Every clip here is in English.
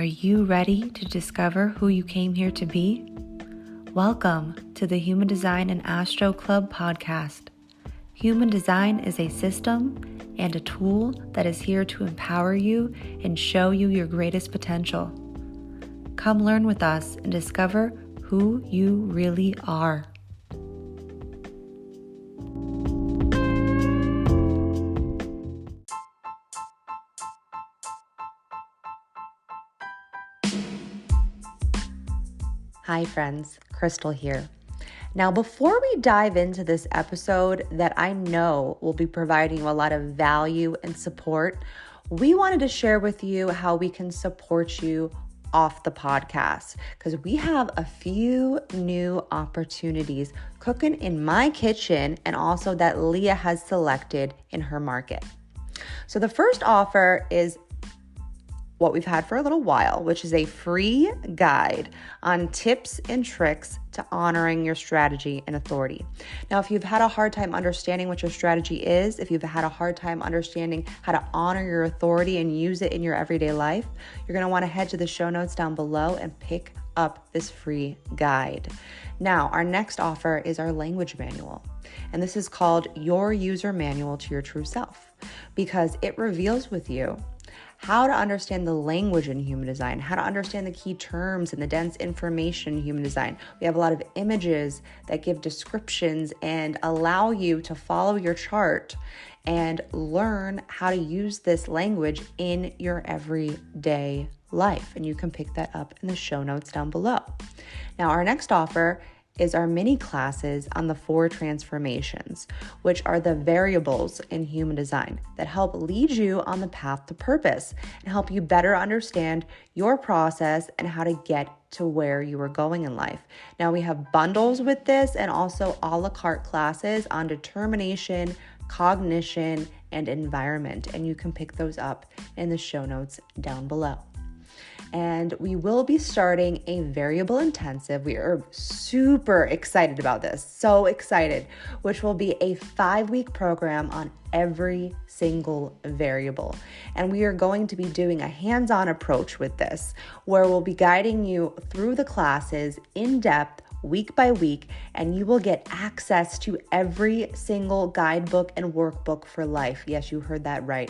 you ready to discover who you came here to be? Welcome to the Human Design and Astro Club podcast. Human Design is a system and a tool that is here to empower you and show you your greatest potential. Come learn with us and discover who you really are. Hi friends, Krystle here. Now, before we dive into this episode that I know will be providing you a lot of value and support, we wanted to share with you how we can support you off the podcast because we have a few new opportunities cooking in my kitchen and also that Leah has selected in her market. So the first offer is what we've had for a little while, which is a free guide on tips and tricks to honoring your strategy and authority. Now, if you've had a hard time understanding what your strategy is, if you've had a hard time understanding how to honor your authority and use it in your everyday life, you're going to want to head to the show notes down below and pick up this free guide. Now, our next offer is our language manual, and this is called Your User Manual to Your True Self because it reveals with you how to understand the language in human design, how to understand the key terms and the dense information in human design. We have a lot of images that give descriptions and allow you to follow your chart and learn how to use this language in your everyday life. And you can pick that up in the show notes down below. Now, our next offer is our mini classes on the 4 transformations, which are the variables in human design that help lead you on the path to purpose and help you better understand your process and how to get to where you are going in life. Now we have bundles with this and also a la carte classes on determination, cognition, and environment, and you can pick those up in the show notes down below. And we will be starting a variable intensive. We are super excited about this, so excited, which will be a 5-week program on every single variable. And we are going to be doing a hands-on approach with this, where we'll be guiding you through the classes in depth, week by week, and you will get access to every single guidebook and workbook for life. Yes, you heard that right.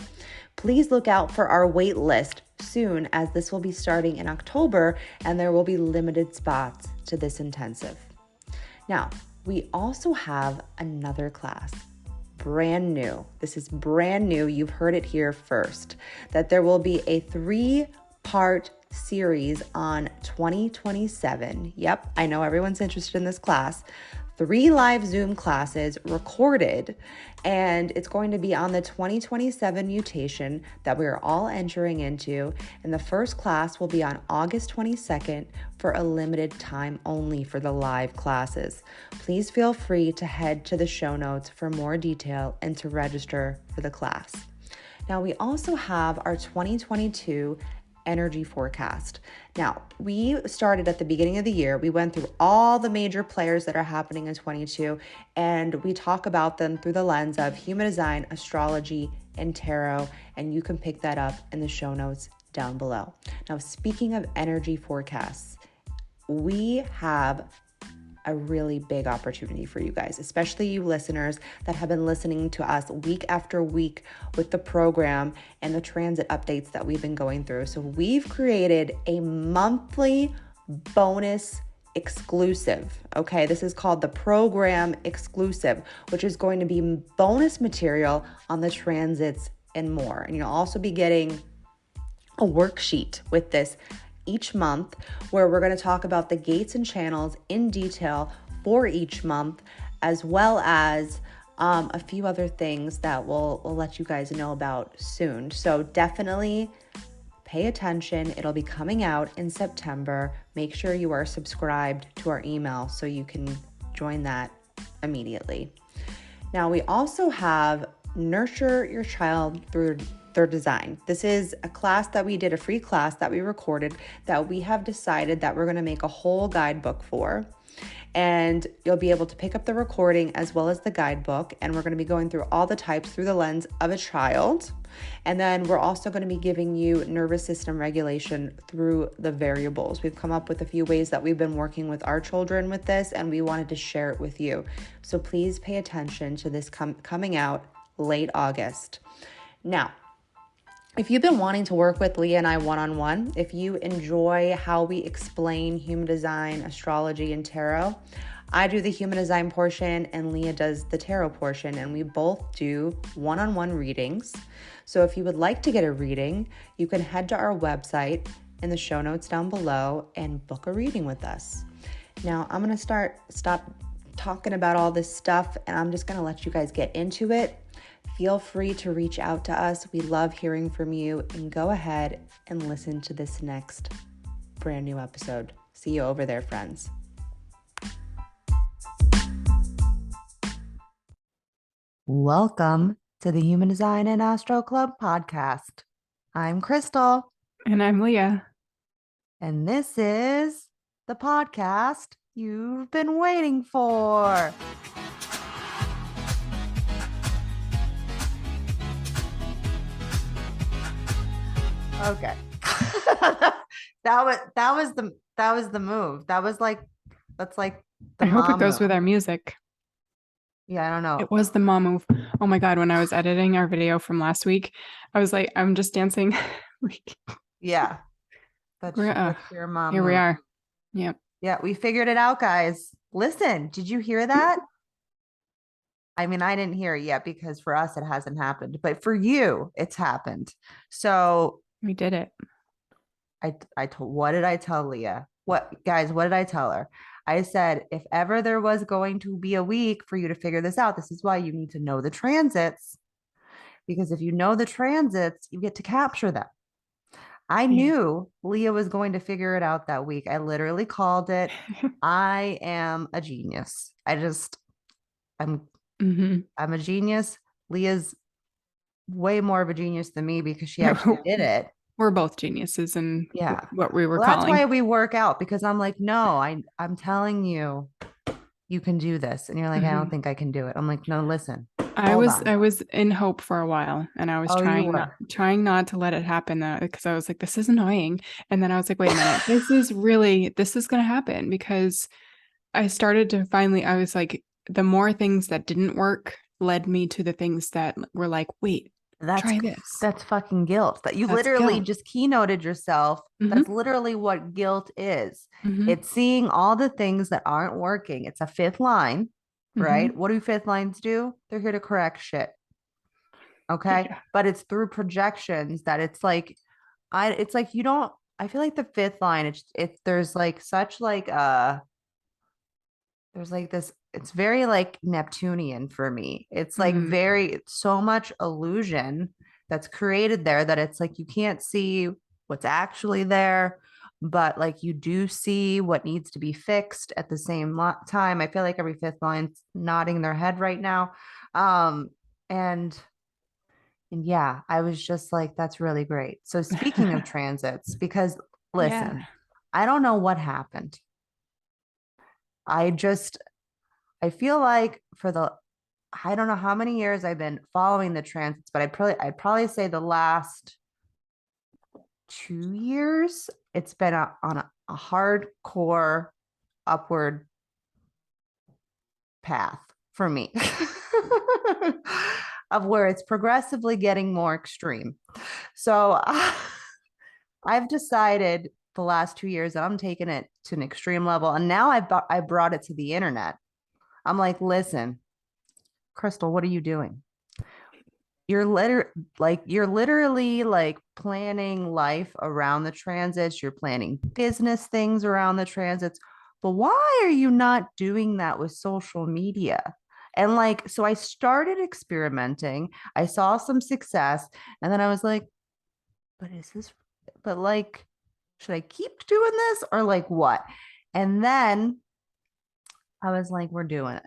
Please look out for our wait list soon, as this will be starting in October and there will be limited spots to this intensive. Now, we also have another class, brand new. This is brand new. You've heard it here first, that there will be a 3-part series on 2027. Yep, I know everyone's interested in this class. 3 live Zoom classes recorded, and it's going to be on the 2027 mutation that we are all entering into. And the first class will be on August 22nd for a limited time only for the live classes. Please feel free to head to the show notes for more detail and to register for the class. Now, we also have our 2022 energy forecast. Now, we started at the beginning of the year. We went through all the major players that are happening in 22, and we talk about them through the lens of human design, astrology, and tarot, and you can pick that up in the show notes down below. Now, speaking of energy forecasts, we have a really big opportunity for you guys, especially you listeners that have been listening to us week after week with the program and the transit updates that we've been going through. So we've created a monthly bonus exclusive. Okay, this is called the program exclusive, which is going to be bonus material on the transits and more. And you'll also be getting a worksheet with this each month, where we're going to talk about the gates and channels in detail for each month, as well as a few other things that we'll let you guys know about soon. So definitely pay attention. It'll be coming out in September. Make sure you are subscribed to our email so you can join that immediately. Now, we also have Nurture Your Child Through Their Design. This is a class that we did, a free class that we recorded, that we have decided that we're going to make a whole guidebook for. And you'll be able to pick up the recording as well as the guidebook. And we're going to be going through all the types through the lens of a child. And then we're also going to be giving you nervous system regulation through the variables. We've come up with a few ways that we've been working with our children with this, and we wanted to share it with you. So please pay attention to this coming out late August. Now, if you've been wanting to work with Leah and I one-on-one, if you enjoy how we explain human design, astrology, and tarot, I do the human design portion and Leah does the tarot portion, and we both do one-on-one readings. So if you would like to get a reading, you can head to our website in the show notes down below and book a reading with us. Now, I'm going to stop talking about all this stuff, and I'm just going to let you guys get into it. Feel free to reach out to us. We love hearing from you, and go ahead and listen to this next brand new episode. See you over there, friends. Welcome to the Human Design and Astro Club podcast. I'm Krystle. And I'm Leah. And this is the podcast you've been waiting for. Okay. that was the move. That's like the I hope it goes move. with our music. Yeah, I don't know. It was the mom move. Oh my God, when I was editing our video from last week, I was like, I'm just dancing. Yeah. That's your mom Here move. we are. Yep. Yeah, we figured it out, guys. Listen, did you hear that? I mean, I didn't hear it yet because for us it hasn't happened, but for you, it's happened. So we did it. What did I tell Leah? What did I tell her? I said, if ever there was going to be a week for you to figure this out, this is why you need to know the transits. Because if you know the transits, you get to capture them. I knew Leah was going to figure it out that week. I literally called it. I am a genius. I'm a genius. Leah's way more of a genius than me because she actually did it. We're both geniuses in what we were calling. That's why we work out, because I'm like, no, I'm telling you, you can do this. And you're like, I don't think I can do it. I'm like, no, listen. I was in hope for a while, and I was trying not to let it happen because I was like, this is annoying. And then I was like, wait a minute, this is going to happen, because I started to I was like, the more things that didn't work led me to the things that were like, wait, try this. That's fucking guilt. That you literally just keynoted yourself. That's literally what guilt is. It's seeing all the things that aren't working. It's a fifth line, right? What do fifth lines do? They're here to correct shit. Okay. Yeah. But it's through projections that it's like, you don't, I feel like the fifth line, there's like such like, there's like this, it's very like Neptunian for me. It's like so much illusion that's created there that it's like you can't see what's actually there, but like you do see what needs to be fixed at the same time. I feel like every fifth line's nodding their head right now. And yeah, I was just like, that's really great. So speaking of transits, because listen, I don't know what happened. I feel like I don't know how many years I've been following the transits, but I'd probably say the last 2 years, it's been on a hardcore upward path for me of where it's progressively getting more extreme. So I've decided the last 2 years that I'm taking it to an extreme level. And now I brought it to the internet. I'm like, listen, Krystle, what are you doing? You're literally like planning life around the transits. You're planning business things around the transits. But why are you not doing that with social media? And like, so I started experimenting. I saw some success. And then I was like, but like, should I keep doing this or like what? And then I was like, we're doing it.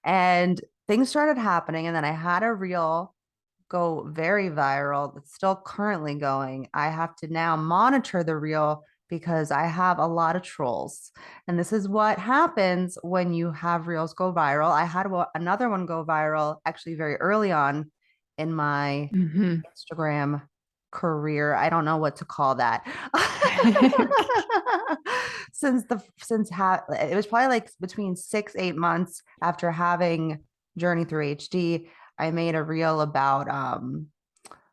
And things started happening. And then I had a reel go very viral. That's still currently going. I have to now monitor the reel because I have a lot of trolls. And this is what happens when you have reels go viral. I had another one go viral actually very early on in my Instagram career. I don't know what to call that. It was probably like between 6-8 months after having Journey Through HD, I made a reel about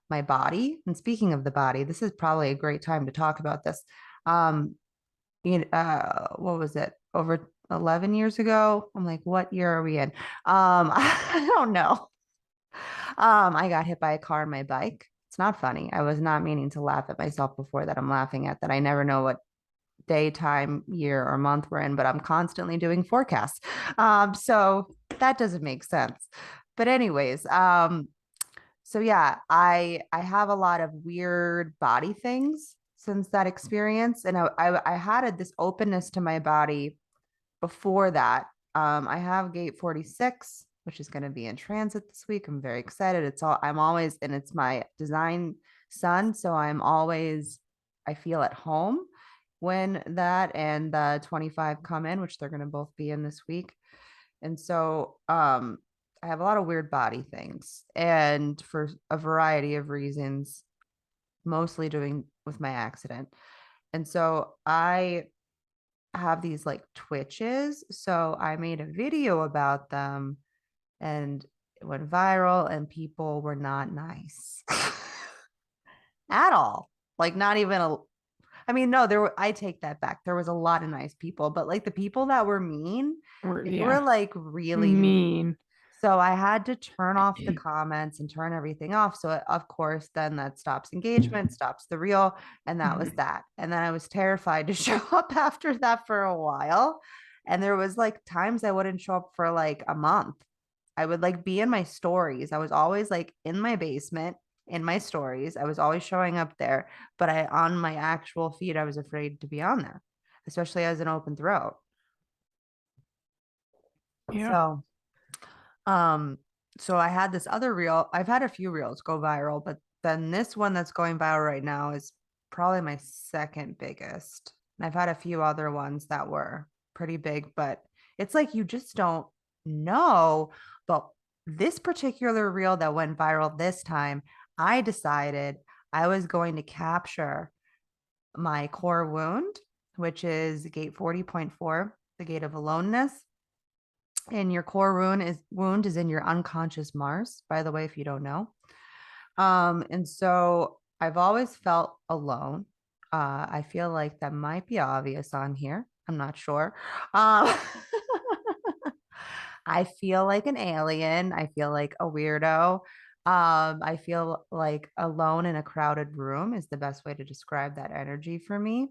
my body. And speaking of the body, this is probably a great time to talk about this. Um, what was it? Over 11 years ago? I'm like, what year are we in? I don't know. I got hit by a car on my bike. It's not funny. I was not meaning to laugh at myself before that. I'm laughing at that. I never know what day, time, year, or month we're in, but I'm constantly doing forecasts. So that doesn't make sense. But anyways, so yeah, I have a lot of weird body things since that experience, and I had this openness to my body before that. I have gate 46, which is going to be in transit this week. I'm very excited. I'm always, and it's my design sun. So I feel at home when that and the 25 come in, which they're going to both be in this week. And so, I have a lot of weird body things, and for a variety of reasons, mostly doing with my accident. And so I have these like twitches. So I made a video about them and it went viral, and people were not nice at all. Like, not even I mean, no, I take that back. There was a lot of nice people, but like the people that were mean, they were like really mean. So I had to turn off the comments and turn everything off. So of course, then that stops engagement, stops the reel, and that was that. And then I was terrified to show up after that for a while. And there was like times I wouldn't show up for like a month. I would like be in my stories. I was always like in my basement in my stories. I was always showing up there, but on my actual feed, I was afraid to be on there, especially as an open throat. Yeah. So, um, so I had this other reel. I've had a few reels go viral, but then this one that's going viral right now is probably my second biggest. And I've had a few other ones that were pretty big, but it's like you just don't know. But this particular reel that went viral this time, I decided I was going to capture my core wound, which is gate 40.4, the gate of aloneness. And your core wound is in your unconscious Mars, by the way, if you don't know. And so I've always felt alone. I feel like that might be obvious on here. I'm not sure. I feel like an alien. I feel like a weirdo. I feel like alone in a crowded room is the best way to describe that energy for me.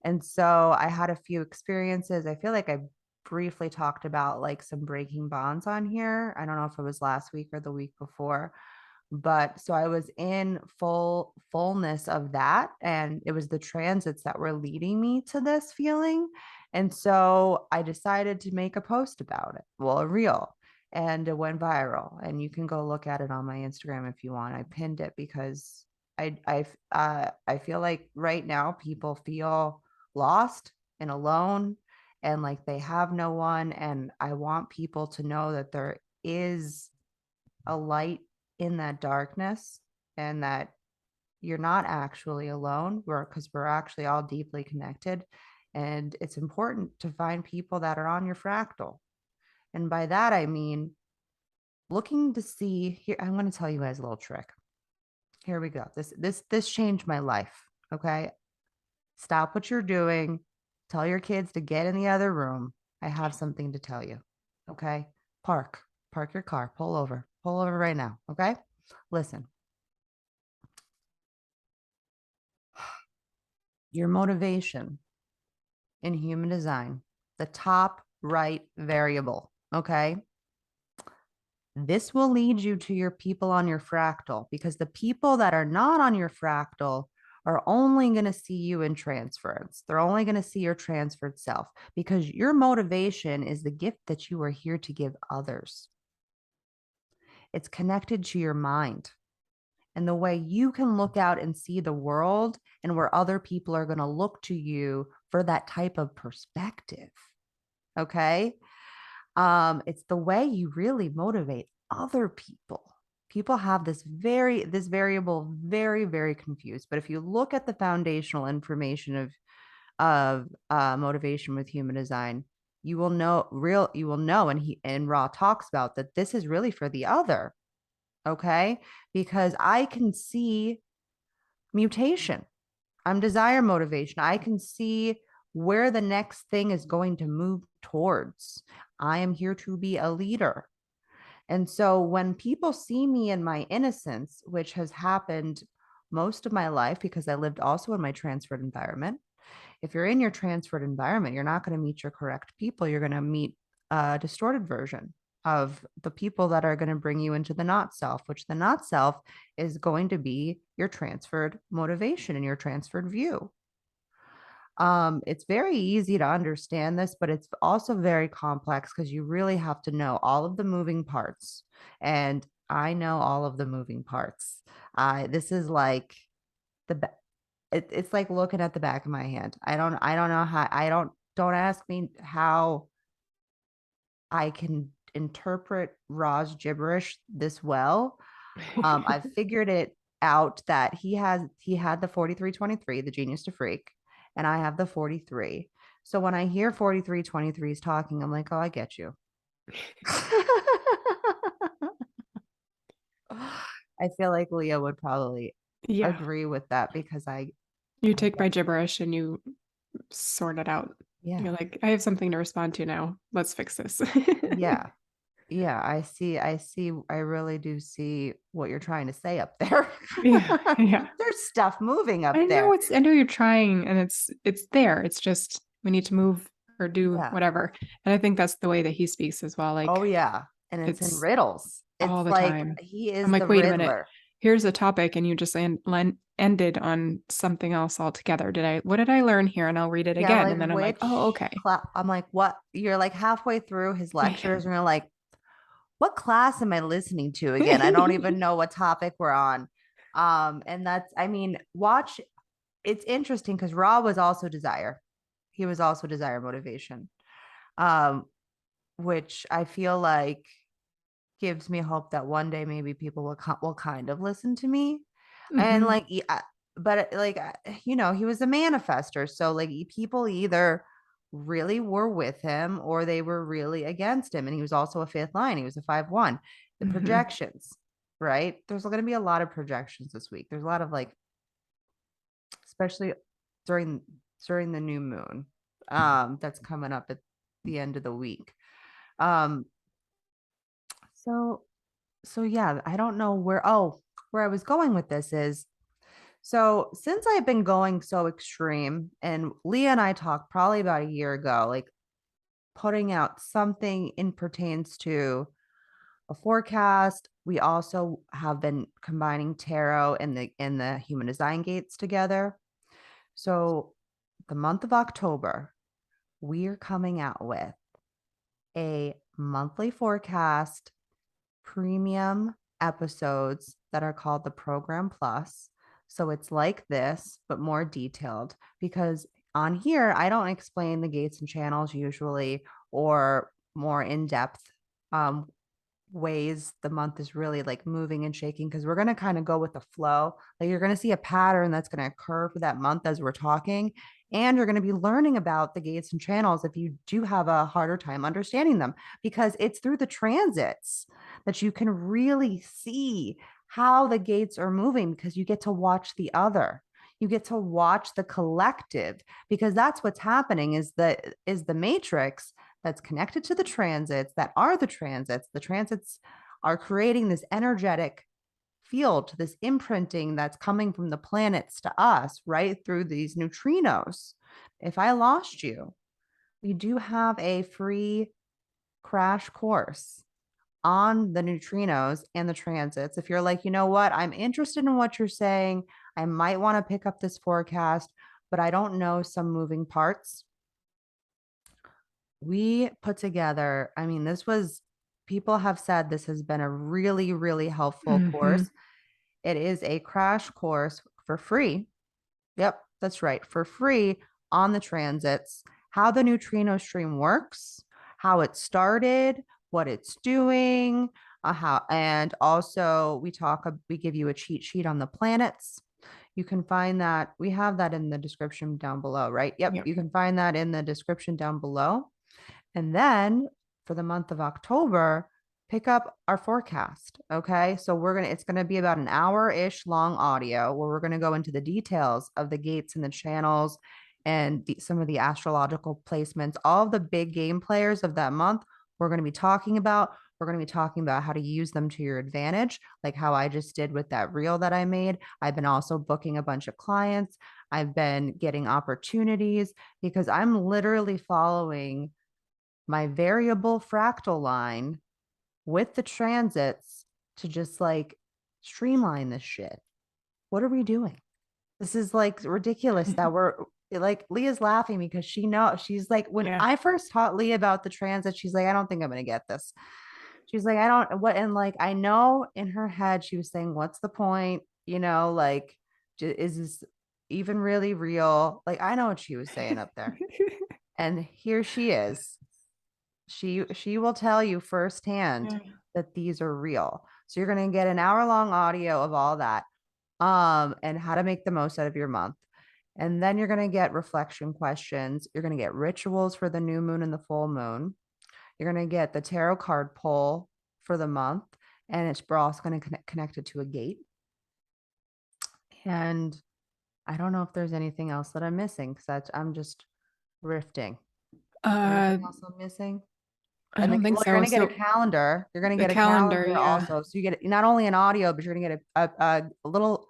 And so I had a few experiences. I feel like I briefly talked about like some breaking bonds on here. I don't know if it was last week or the week before, but so I was in fullness of that, and it was the transits that were leading me to this feeling. And so I decided to make a post about it, well, a reel, and it went viral, and you can go look at it on my Instagram if you want. I pinned it because I feel like right now people feel lost and alone, and like they have no one, and I want people to know that there is a light in that darkness, and that you're not actually alone, because we're actually all deeply connected. And it's important to find people that are on your fractal. And by that I mean looking to see here. I'm going to tell you guys a little trick. Here we go. This changed my life. Okay, stop what you're doing, tell your kids to get in the other room. I have something to tell you. Okay, park your car, pull over right now. Okay, listen. Your motivation in human design, the top right variable. Okay, this will lead you to your people on your fractal, because the people that are not on your fractal are only going to see you in transference. They're only going to see your transferred self, because your motivation is the gift that you are here to give others. It's connected to your mind. and the way you can look out and see the world, and where other people are going to look to you for that type of perspective. Okay. It's the way you really motivate other people. People have this variable very, very confused. But if you look at the foundational information of motivation with human design, you will know, and Ra talks about that this is really for the other. Okay. Because I can see mutation. I'm desire motivation. I can see where the next thing is going to move towards. I am here to be a leader. And so when people see me in my innocence, which has happened most of my life because I lived also in my transferred environment, if you're in your transferred environment, you're not going to meet your correct people. You're going to meet a distorted version of the people that are going to bring you into the not self, which the not self is going to be your transferred motivation and your transferred view. It's very easy to understand this, but it's also very complex because you really have to know all of the moving parts. And I know all of the moving parts. This is like it's like looking at the back of my hand. I don't know how. Don't ask me how I can interpret Ra's gibberish this well. I've figured it out that he had the 4323, the genius to freak, and I have the 43. So when I hear 4323s talking, I'm like, oh, I get you. I feel like Leah would probably agree with that because you take my gibberish and you sort it out. Yeah. You're like, I have something to respond to now. Let's fix this. Yeah. Yeah, I really do see what you're trying to say up there. Yeah. Yeah. There's stuff moving up there. I know you're trying and it's there. It's just we need to move or do whatever. And I think that's the way that he speaks as well. Like, oh yeah. And it's in it's riddles. all It's the like time. he is I'm like, the wait a minute. Riddler. Here's a topic and you just ended on something else altogether. What did I learn here? And I'll read it Yeah, again. like And then I'm like, oh, which okay. I'm like, what? You're like halfway through his lectures and you're like, what class am I listening to again? I don't even know what topic we're on. And that's, I mean, watch. It's interesting because Ra was also desire. He was also desire motivation, um, which I feel like gives me hope that one day maybe people will kind of listen to me. And like, but like, he was a manifester, so like people either really were with him or they were really against him. And he was also a fifth line. He was a 5-1. The projections, right? There's going to be a lot of projections this week. There's a lot of like, especially during the new moon, that's coming up at the end of the week. Um, so yeah, I don't know where I was going with this is, so since I've been going so extreme, and Leah and I talked probably about a year ago, like putting out something in pertains to a forecast. We also have been combining tarot and the human design gates together. So the month of October, we are coming out with a monthly forecast, premium episodes that are called the Program Plus. So it's like this, but more detailed, because on here, I don't explain the gates and channels usually, or more in depth ways the month is really like moving and shaking, because we're going to kind of go with the flow. Like you're going to see a pattern that's going to occur for that month as we're talking. And you're going to be learning about the gates and channels if you do have a harder time understanding them, because it's through the transits that you can really see how the gates are moving, because you get to watch the other. You get to watch the collective, because that's what's happening is the matrix that's connected to the transits that are the transits. The transits are creating this energetic field, this imprinting that's coming from the planets to us, right through these neutrinos. If I lost you, we do have a free crash course on the neutrinos and the transits. If you're like, you know what, I'm interested in what you're saying, I might want to pick up this forecast, but I don't know some moving parts. We put together, I mean, people have said this has been a really, really helpful course. It is a crash course for free. Yep, that's right, for free on the transits, how the neutrino stream works, how it started, what it's doing, how, and also we give you a cheat sheet on the planets. You can find that. We have that in the description down below, right? Yep, you can find that in the description down below. And then for the month of October, pick up our forecast. Okay. So it's going to be about an hour-ish long audio where we're going to go into the details of the gates and the channels and some of the astrological placements, all of the big game players of that month. We're going to be talking about how to use them to your advantage, like how I just did with that reel that I made. I've been also booking a bunch of clients. I've been getting opportunities because I'm literally following my variable fractal line with the transits to just like streamline this shit. What are we doing? This is like ridiculous that we're like, Leah's laughing because she's like, when I first taught Leah about the transit, she's like, I don't think I'm going to get this. She's like, I don't what. And like, I know in her head, she was saying, what's the point? Like, is this even really real? Like, I know what she was saying up there. And here she is. She will tell you firsthand that these are real. So you're going to get an hour-long audio of all that, and how to make the most out of your month. And then you're going to get reflection questions. You're going to get rituals for the new moon and the full moon. You're going to get the tarot card pull for the month, and we're also going to connect it to a gate. And I don't know if there's anything else that I'm missing because I'm just rifting. Anything else I'm missing? I don't think so. You're going to get a calendar. You're going to get a calendar also. So you get not only an audio, but you're going to get a little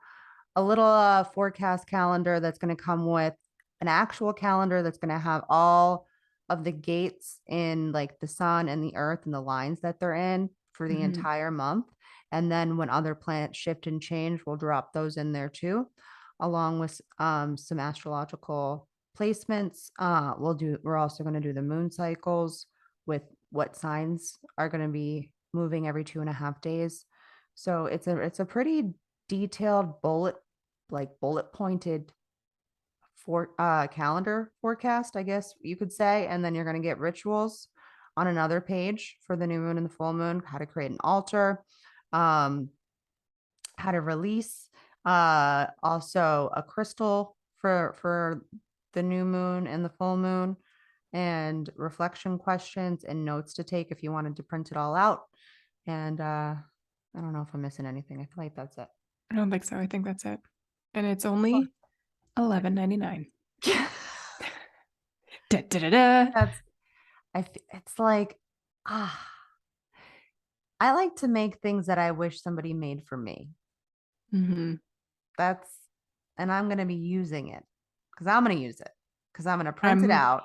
forecast calendar that's going to come with an actual calendar that's going to have all of the gates in like the sun and the earth and the lines that they're in for the entire month. And then when other planets shift and change, we'll drop those in there too, along with some astrological placements. We're also going to do the moon cycles with what signs are going to be moving every 2.5 days. So it's a pretty detailed bullet pointed calendar forecast, I guess you could say. And then you're going to get rituals on another page for the new moon and the full moon, how to create an altar, how to release, also a crystal for the new moon and the full moon, and reflection questions and notes to take if you wanted to print it all out. And I don't know if I'm missing anything. I feel like that's it. I don't think so. I think that's it. And it's only $11.99. Da, da, da, da. It's like, I like to make things that I wish somebody made for me. And I'm going to be using it because I'm going to use it because I'm going to print it out.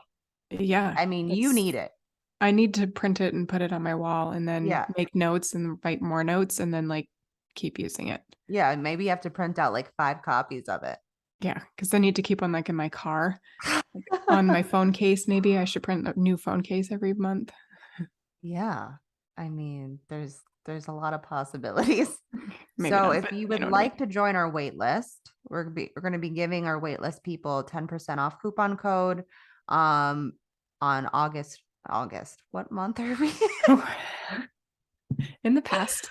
Yeah. I mean, you need it. I need to print it and put it on my wall and then make notes and write more notes and then like keep using it. Yeah. Maybe you have to print out like 5 copies of it. Yeah. Because I need to keep one like in my car, like on my phone case. Maybe I should print a new phone case every month. Yeah. I mean, there's a lot of possibilities. So if you would like to join our wait list, we're going to be giving our wait list people 10% off coupon code on August. What month are we? In the past.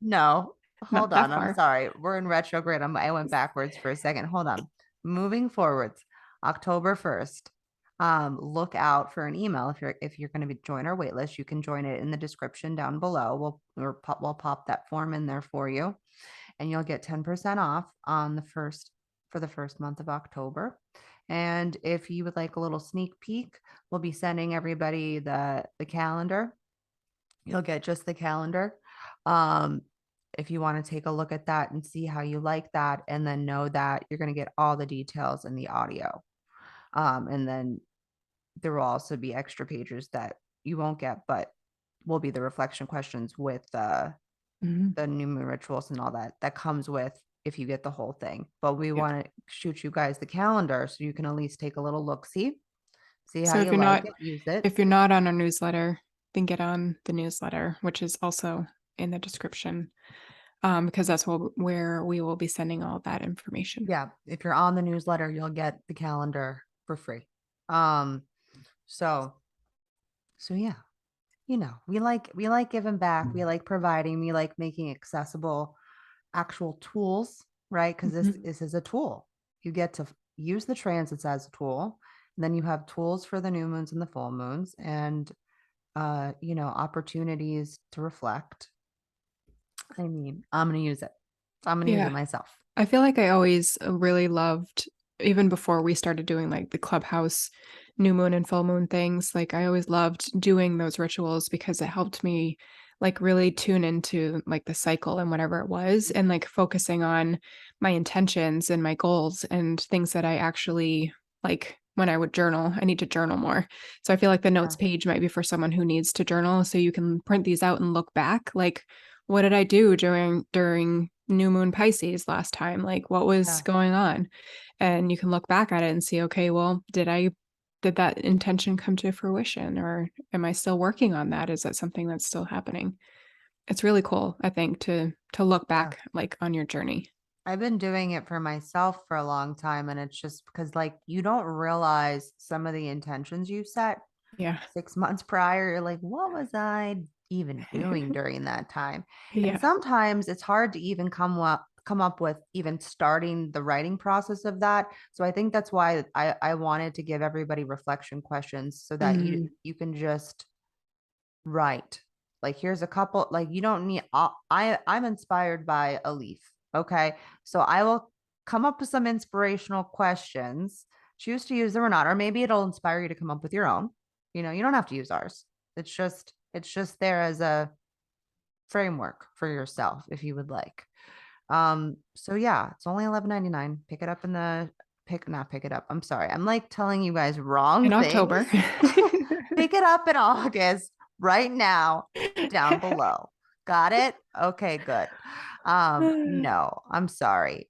No, hold on. I'm sorry. We're in retrograde. I went backwards for a second. Hold on. Moving forwards, October 1st. Look out for an email if you're going to join our wait list. You can join it in the description down below. We'll pop that form in there for you, and you'll get 10% off on for the first month of October. And if you would like a little sneak peek, we'll be sending everybody the calendar. You'll get just the calendar. If you want to take a look at that and see how you like that, and then know that you're going to get all the details in the audio. And then there will also be extra pages that you won't get, but will be the reflection questions with the new moon rituals and all that comes with if you get the whole thing. But we want to shoot you guys the calendar so you can at least take a little look, see how you like it, use it. If you're not on our newsletter, then get on the newsletter, which is also in the description. because that's where we will be sending all that information. Yeah. If you're on the newsletter, you'll get the calendar for free. Um, so, so yeah, we like giving back. We like providing, we like making accessible actual tools, right? Because this Mhm. this is a tool. You get to use the transits as a tool. And then you have tools for the new moons and the full moons, and opportunities to reflect. I mean, I'm gonna use it. I'm gonna use it Yeah. myself. I feel like I always really loved, even before we started doing like the clubhouse new moon and full moon things, like I always loved doing those rituals because it helped me like really tune into like the cycle and whatever it was, and like focusing on my intentions and my goals and things that I actually like. When I would journal, I need to journal more. So I feel like the Yeah. notes page might be for someone who needs to journal, so you can print these out and look back like, what did I do during new moon Pisces last time? Like, what was Yeah. going on? And you can look back at it and see, okay, well, did that intention come to fruition, or am I still working on that? Is that something that's still happening? It's really cool, I think, to look Yeah. back like on your journey. I've been doing it for myself for a long time, and it's just because like you don't realize some of the intentions you set Yeah. 6 months prior. You're like, what was I even doing during that time? And Yeah. sometimes it's hard to even come up with even starting the writing process of that. So I think that's why I wanted to give everybody reflection questions so that you Mm, you can just write. Like here's a couple, like you don't need I'm inspired by a leaf. Okay. So I will come up with some inspirational questions, choose to use them or not, or maybe it'll inspire you to come up with your own. You don't have to use ours. It's just there as a framework for yourself if you would like. So yeah, it's only 11.99. Pick it up in the pick not pick it up. I'm sorry. I'm like telling you guys wrong in things. October. Pick it up in August right now down below. Got it? Okay, good. No, I'm sorry.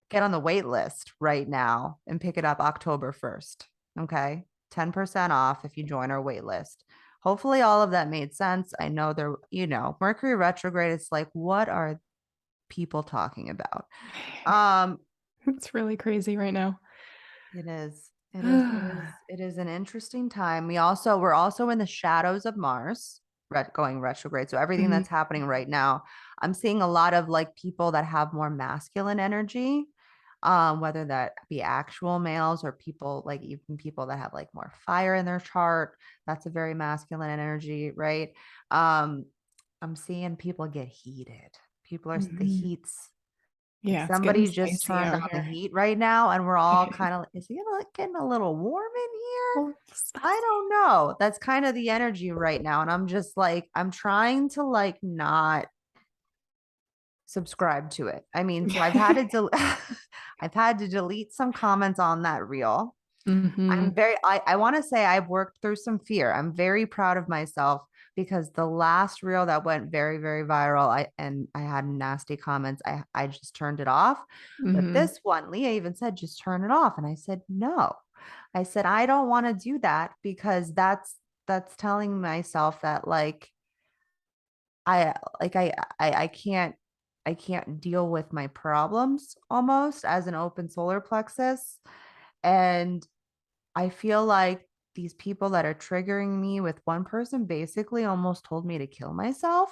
Get on the wait list right now and pick it up October 1st. Okay. 10% off if you join our wait list. Hopefully all of that made sense. I know Mercury retrograde, it's like, what are people talking about? Um, It's really crazy right now. it is. It is an interesting time. We're also in the shadows of Mars, going retrograde. So everything Mm, that's happening right now, I'm seeing a lot of like people that have more masculine energy, whether that be actual males or people like even people that have like more fire in their chart. That's a very masculine energy, right? Um, I'm seeing people get heated. The mhm. heat's like Yeah, it's getting somebody just spicy turned out on the here. heat right now, and we're all kind of, is it getting a little warm in here? Oh, I spicy. don't know. That's kind of the energy right now. And I'm just like, I'm trying to like not subscribe to it. I mean, so I've had to I've had to delete some comments on that reel. Mhm. I want to say I've worked through some fear. I'm very proud of myself because the last reel that went very, very viral, I had nasty comments. I just turned it off. But Mhm. this one, Leah even said, just turn it off. And I said, no. I said, I don't want to do that because that's telling myself that like I like I can't deal with my problems almost as an open solar plexus. And I feel like these people that are triggering me with one person basically almost told me to kill myself.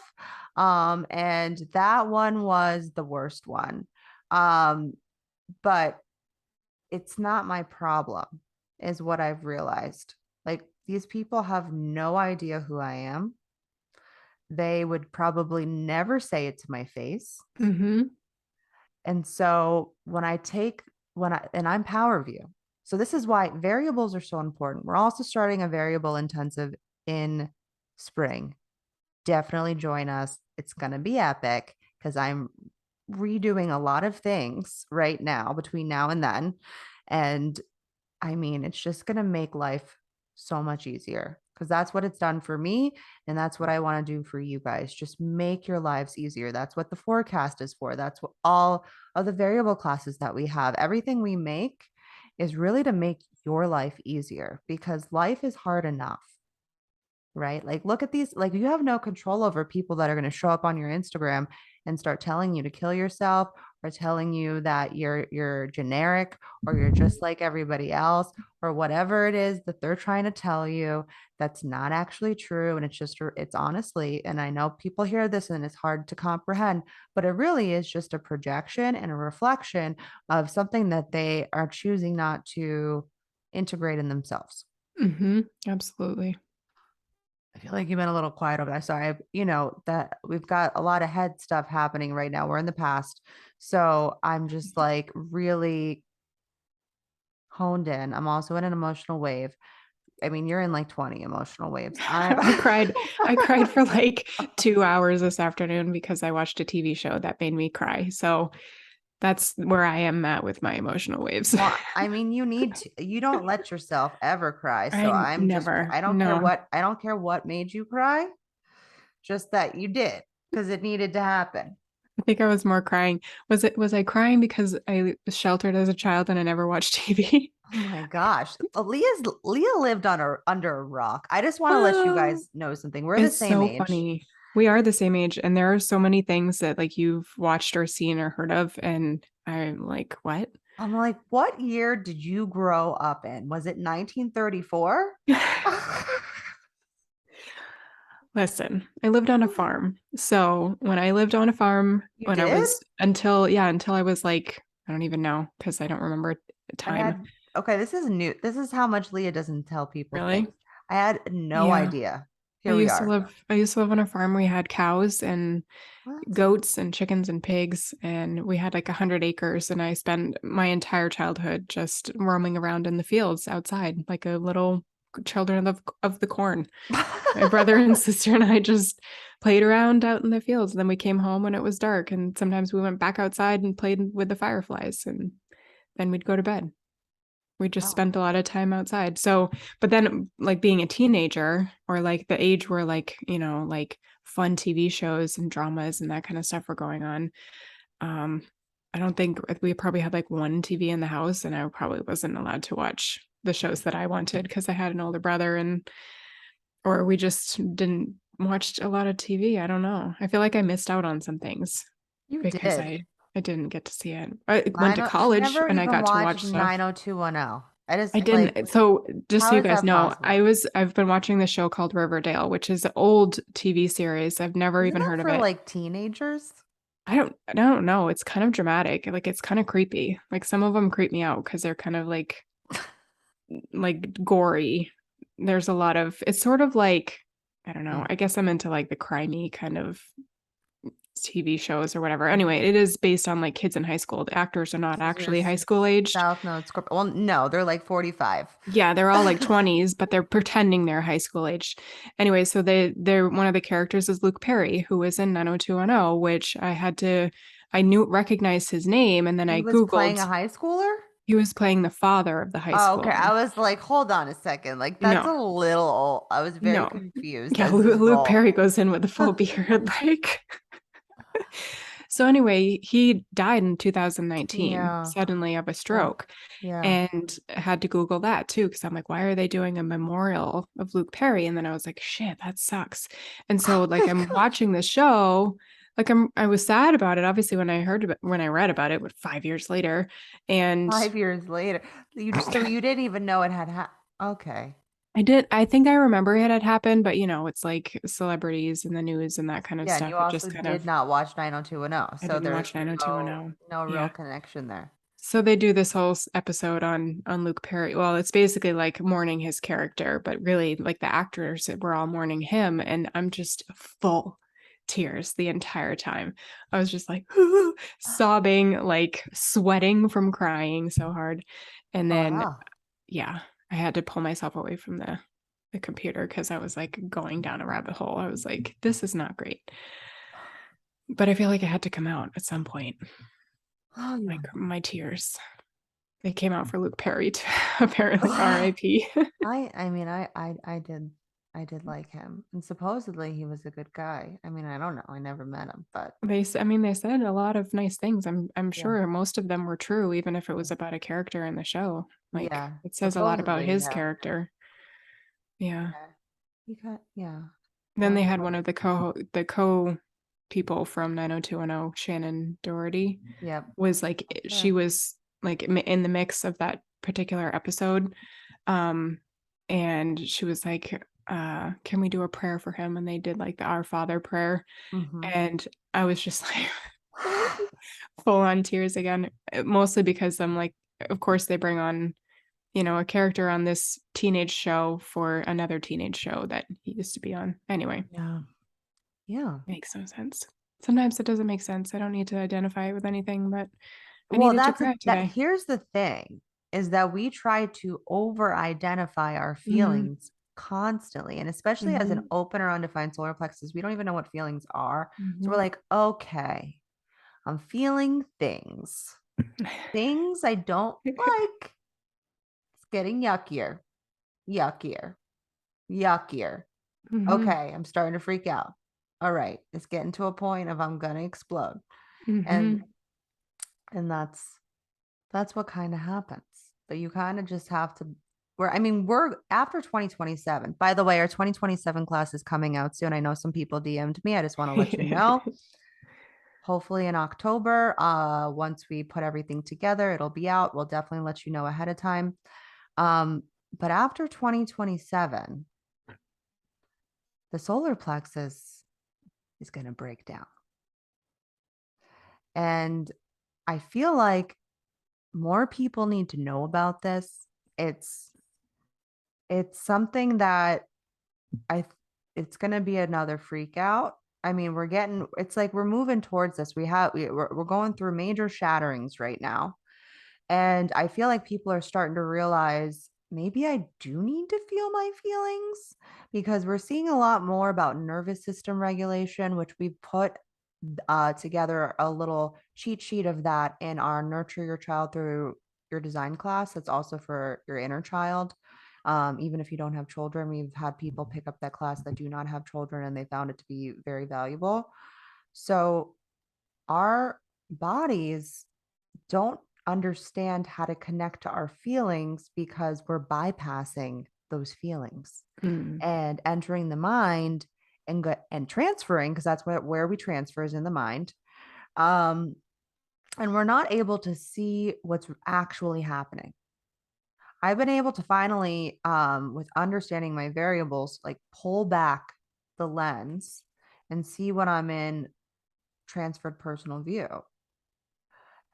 And that one was the worst one. Um, but it's not my problem, is what I've realized. Like these people have no idea who I am. They would probably never say it to my face. Mhm. And so and I'm power view. So this is why variables are so important. We're also starting a variable intensive in spring. Definitely join us. It's going to be epic because I'm redoing a lot of things right now between now and then. And I mean, it's just going to make life so much easier because that's what it's done for me. And that's what I want to do for you guys. Just make your lives easier. That's what the forecast is for. That's what all of the variable classes that we have, everything we make is really to make your life easier because life is hard enough. right? Like, look at these, like, you have no control over people that are going to show up on your Instagram and start telling you to kill yourself, or telling you that you're generic, or you're just like everybody else, or whatever it is that they're trying to tell you. That's not actually true. And it's honestly, and I know people hear this and it's hard to comprehend, but it really is just a projection and a reflection of something that they are choosing not to integrate in themselves. Absolutely. I feel like you've been a little quiet over there. Sorry, that we've got a lot of head stuff happening right now. We're in the past. So I'm just like really honed in. I'm also in an emotional wave. I mean, you're in like 20 emotional waves. I cried for like 2 hours this afternoon because I watched a TV show that made me cry. So that's where I am at with my emotional waves. Well, I mean, you don't let yourself ever cry. So I I'm just, never. No. I don't care what made you cry, just that you did, because it needed to happen. I think I was more crying. Was I crying because I was sheltered as a child and I never watched TV? Oh my gosh. Leah lived under a rock. I just want to let you Well, guys know something. We're the it's same so age. funny. We are the same age, and there are so many things that like you've watched or seen or heard of, and I'm like, what? I'm like, what year did you grow up in? Was it 1934? Listen, I lived on a farm. So when I lived on a farm, You when I did? was until I was like, I don't even know because I don't remember I time. had, okay, this is new. This is how much Leah doesn't tell people Really? things. I had no Yeah. idea. Here we are. I used to live on a farm. We had cows and What? goats and chickens and pigs, and we had like 100 acres. And I spent my entire childhood just roaming around in the fields outside, like a little children of the corn. My brother and sister and I just played around out in the fields. And then we came home when it was dark, and sometimes we went back outside and played with the fireflies, and then we'd go to bed. We just Wow. spent a lot of time outside. So, but then like being a teenager or like the age where like, like fun TV shows and dramas and that kind of stuff were going on. Um, I don't think we probably had like one TV in the house, and I probably wasn't allowed to watch the shows that I wanted because I had an older brother, and or we just didn't watch a lot of TV. I don't know. I feel like I missed out on some things You because did. I didn't get to see it. I went to She college never and I even got to watched watch stuff. 90210. I just I like, didn't. So just how so you is guys that know, possible? I've been watching this show called Riverdale, which is an old TV series. I've never Isn't even that heard of for it. like teenagers? I don't know. It's kind of dramatic. Like it's kind of creepy. Like some of them creep me out because they're kind of like gory. There's a lot of it's sort of like I don't know. Mm. I guess I'm into like the crimey kind of TV shows or whatever. Anyway, it is based on like kids in high school. The actors are not This is your actually high school aged. South Node Scorpio. Well, no, they're like 45. Yeah, they're all like 20s, but they're pretending they're high school age. Anyway, so they're one of the characters is Luke Perry, who was in 90210, which I knew recognized his name, and then He I was playing a Googled high schooler? he was playing the father of the high Oh, okay. schooler. I was like, hold on a second. Like, that's No, a little old. I was very no. confused Yeah, as his Luke role. Perry goes in with a full beard, like so anyway, he died in 2019 Yeah. suddenly of a Yeah. stroke Yeah. and had to Google that too because I'm like, why are they doing a memorial of Luke Perry? And then I was like, shit, that sucks. And so Oh like my I'm gosh. watching the show, like I was sad about it, obviously when I read about it, 5 years later, and 5 years later. So you didn't even know it had okay. I think I remember it had happened, but it's like celebrities in the news and that kind of Yeah, and stuff. you It also just kind did of not watch 90210. I So didn't there's watch 90210. no real Yeah. connection there. So they do this whole episode on Luke Perry. Well, it's basically like mourning his character, but really like the actors were all mourning him, and I'm just full tears the entire time. I was just like sobbing, like sweating from crying so hard. And Oh then wow. yeah, I had to pull myself away from the computer because I was like going down a rabbit hole. I was like, this is not great. But I feel like it had to come out at some point. Oh, Like my tears. They came out for Luke Perry too, apparently yeah. R.I.P. I mean, I did like him, and supposedly he was a good guy. I mean, I don't know. I never met him, but They said a lot of nice things. I'm yeah. sure most of them were true, even if it was about a character in the show. Like Yeah, it says a lot about supposedly, his yeah. character. Yeah. Yeah. Yeah. Then they had one of the co people from 90210, Shannon Doherty. Yep. Was like she was like in the mix of that particular episode. And she was like, can we do a prayer for him? And they did like the Our Father prayer. And I was just like full on tears again, mostly because I'm like, of course they bring on, a character on this teenage show for another teenage show that he used to be on. Anyway. Yeah. Makes no sense. Sometimes it doesn't make sense. I don't need to identify it with anything, but I Well, needed to cry today. here's the thing is that we try to over identify our feelings constantly. And especially as an open or undefined solar plexus, we don't even know what feelings are. So we're like, okay, I'm feeling things. Things I don't like. It's getting yuckier. Okay, I'm starting to freak out. All right, it's getting to a point of I'm gonna explode. And that's what kind of happens. But you kind of just have to we're after 2027. By the way, our 2027 class is coming out soon. I know some people DM'd me. I just want to let you know. Hopefully in October, once we put everything together, it'll be out. We'll definitely let you know ahead of time. But after 2027, the solar plexus is going to break down. And I feel like more people need to know about this. It's something that it's going to be another freak out. I mean, it's like we're moving towards this. We're going through major shatterings right now. And I feel like people are starting to realize maybe I do need to feel my feelings, because we're seeing a lot more about nervous system regulation, which we've put together a little cheat sheet of that in our Nurture Your Child Through Your Design class. That's also for your inner child. Even if you don't have children, we've had people pick up that class that do not have children, and they found it to be very valuable. So our bodies don't understand how to connect to our feelings because we're bypassing those feelings and entering the mind and transferring, because that's where we transfer is in the mind. And we're not able to see what's actually happening. I've been able to finally, with understanding my variables, like pull back the lens and see what I'm in transferred personal view.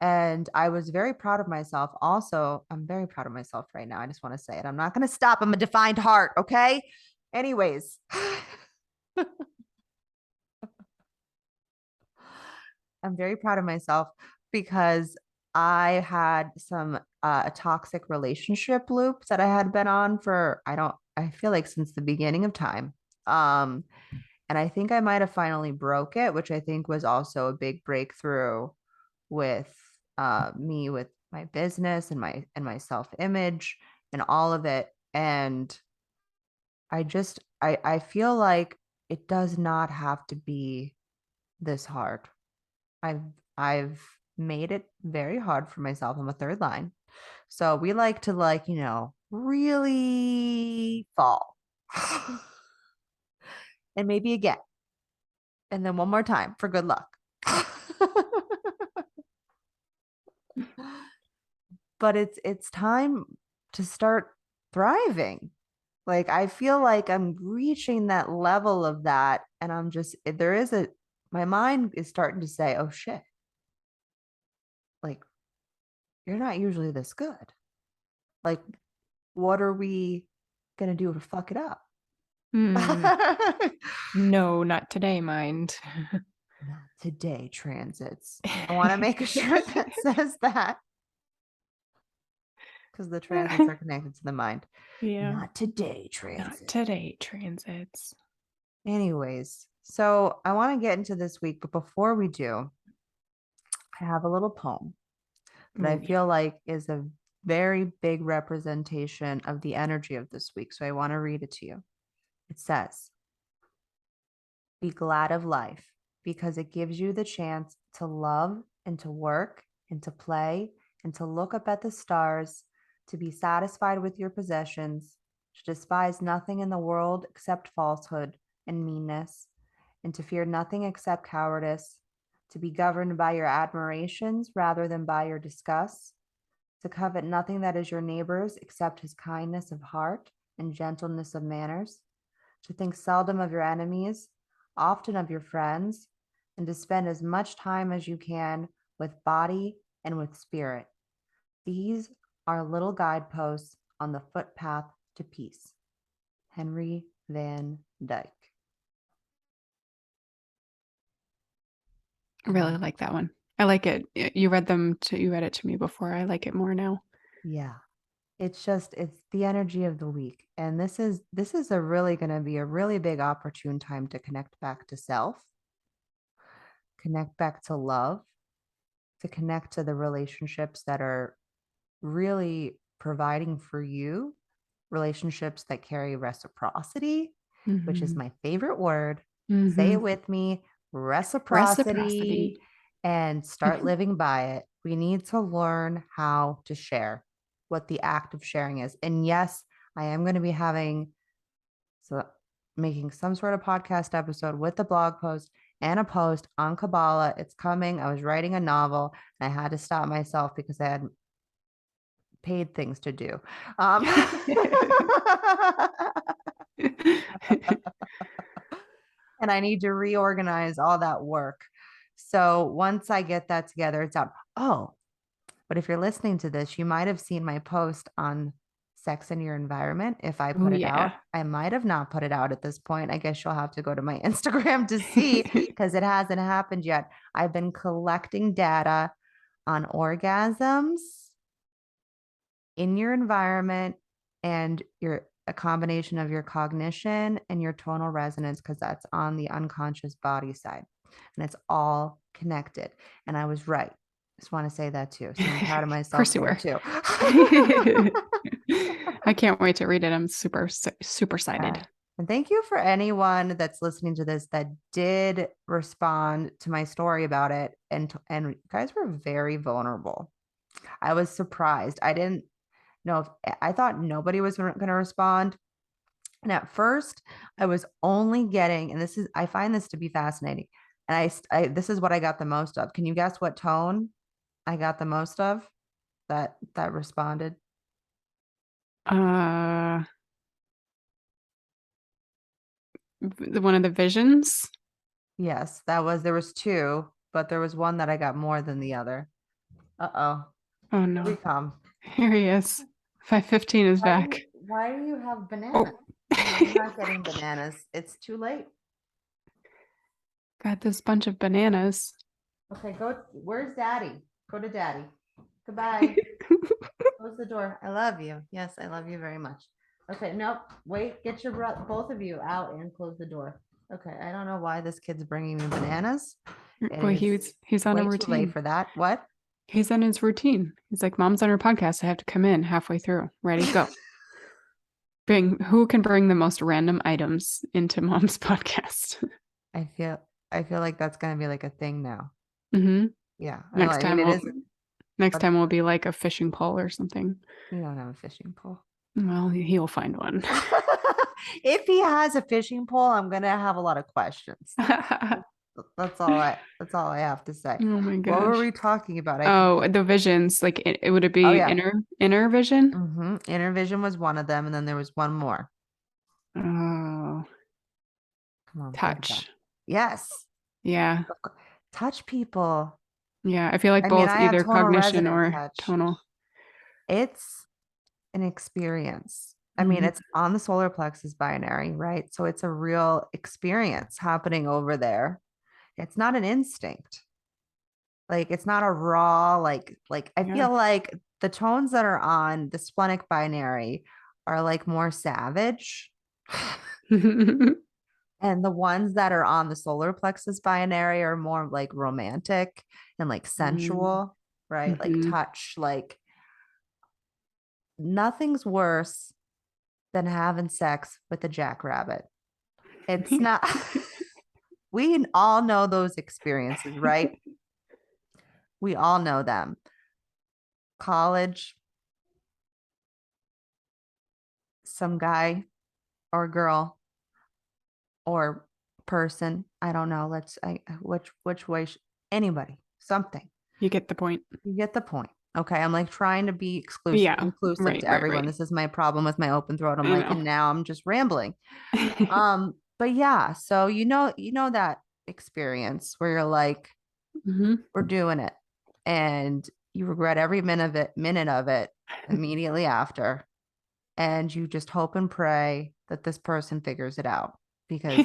And I was very proud of myself. Also, I'm very proud of myself right now. I just want to say it. I'm not going to stop. I'm a defined heart. Okay. Anyways, I'm very proud of myself because I had some a toxic relationship loop that I had been on for I feel like since the beginning of time. And I think I might have finally broke it, which I think was also a big breakthrough with me, with my business and my self-image and all of it. And I feel like it does not have to be this hard. I've made it very hard for myself. I'm a third line. So we like to really fall. And maybe again. And then one more time for good luck. But it's time to start thriving. Like I feel like I'm reaching that level of that, and my mind is starting to say, "Oh shit. Like you're not usually this good. Like what are we going to do to fuck it up?" No, not today, mind. Not today, transits. I want to make a shirt that says that, because the transits are connected to the mind. Yeah. Not today, transits. Not today, transits. Anyways, so I want to get into this week, but before we do, I have a little poem that I feel like is a very big representation of the energy of this week. So I want to read it to you. It says, "Be glad of life because it gives you the chance to love and to work and to play and to look up at the stars, to be satisfied with your possessions, to despise nothing in the world except falsehood and meanness, and to fear nothing except cowardice, to be governed by your admirations rather than by your disgusts, to covet nothing that is your neighbor's except his kindness of heart and gentleness of manners, to think seldom of your enemies, often of your friends, and to spend as much time as you can with body and with spirit. These are little guideposts on the footpath to peace. Henry Van Dyke. I really like that one. I like it. You read it to me before. I like it more now. Yeah. It's the energy of the week. And this is a really going to be a really big opportune time to connect back to self, connect back to love, to connect to the relationships that are really providing for you, relationships that carry reciprocity, which is my favorite word. Say it with me, reciprocity, and start living by it. We need to learn how to share, what the act of sharing is. And yes, I am going to be making some sort of podcast episode with the blog post and a post on Kabbalah. It's coming. I was writing a novel and I had to stop myself because I had paid things to do. And I need to reorganize all that work. So once I get that together, it's out. Oh, but if you're listening to this, you might have seen my post on sex in your environment. If I put it out, I might have not put it out at this point. I guess you'll have to go to my Instagram to see because it hasn't happened yet. I've been collecting data on orgasms in your environment and a combination of your cognition and your tonal resonance, because that's on the unconscious body side and it's all connected. And I was right. Just want to say that too. So I'm proud of myself there too. I can't wait to read it. I'm super excited. And thank you for anyone that's listening to this that did respond to my story about it. And you guys were very vulnerable. I was surprised. I didn't know I thought nobody was going to respond. And at first I was only getting, and I find this to be fascinating. And this is what I got the most of. Can you guess what tone I got the most of that responded? One of the visions? Yes, there was two, but there was one that I got more than the other. Uh-oh. Oh no. Here we come. Here he is. 515 is back. Why do you have bananas? Oh. I'm not getting bananas. It's too late. Got this bunch of bananas. Okay, where's Daddy? Go to Daddy. Goodbye. Close the door. I love you. Yes, I love you very much. Okay, nope. Wait, get both of you out and close the door. Okay, I don't know why this kid's bringing me bananas. Well, he's on a routine. Too late for that. What? He's on his routine. He's like, Mom's on her podcast. I have to come in halfway through. Ready, go. Who can bring the most random items into Mom's podcast? I feel like that's gonna be like a thing now. Mm-hmm. Yeah. Next time will be like a fishing pole or something. You don't have a fishing pole. Well, he'll find one. If he has a fishing pole, I'm gonna have a lot of questions. That's all I have to say. Oh my gosh. What were we talking about? The visions. Like would it be inner vision? Mm-hmm. Inner vision was one of them, and then there was one more. Oh. Come on. Touch. Yes. Yeah. Touch people. Yeah. I feel like both either cognition or tonal. It's an experience. I mean, it's on the solar plexus binary, right? So it's a real experience happening over there. It's not an instinct. Like it's not a raw, like I feel like the tones that are on the splenic binary are like more savage. And the ones that are on the solar plexus binary are more like romantic and like sensual, right? Like touch, like nothing's worse than having sex with a jackrabbit. It's not. We all know those experiences, right? We all know them. College, some guy or girl or person, I don't know, which way, anybody, something. You get the point. You get the point. Okay, I'm like trying to be Yeah. inclusive Right, to right, everyone. right. This is my problem with my open throat. I'm I like, know. and now I'm just rambling. But yeah, so you know that experience where you're like, we're doing it, and you regret every minute of it immediately after, and you just hope and pray that this person figures it out because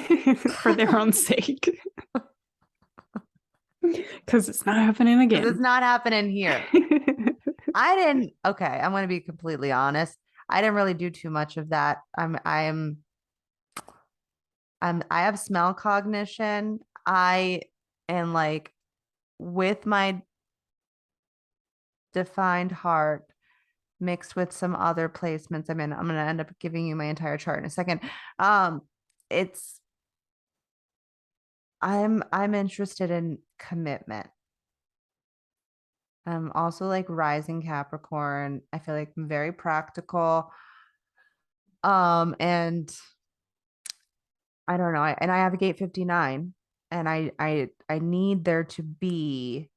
For their own sake. Because it's not happening again. it's not happening here. Okay, I'm going to be completely honest. I didn't really do too much of that. I have smell cognition. I am like, with my defined heart mixed with some other placements I'm in. I'm going to end up giving you my entire chart in a second. It's I'm interested in commitment. I'm also like rising Capricorn. I feel like I'm very practical. And I don't know. And I have a gate 59, and I need there to be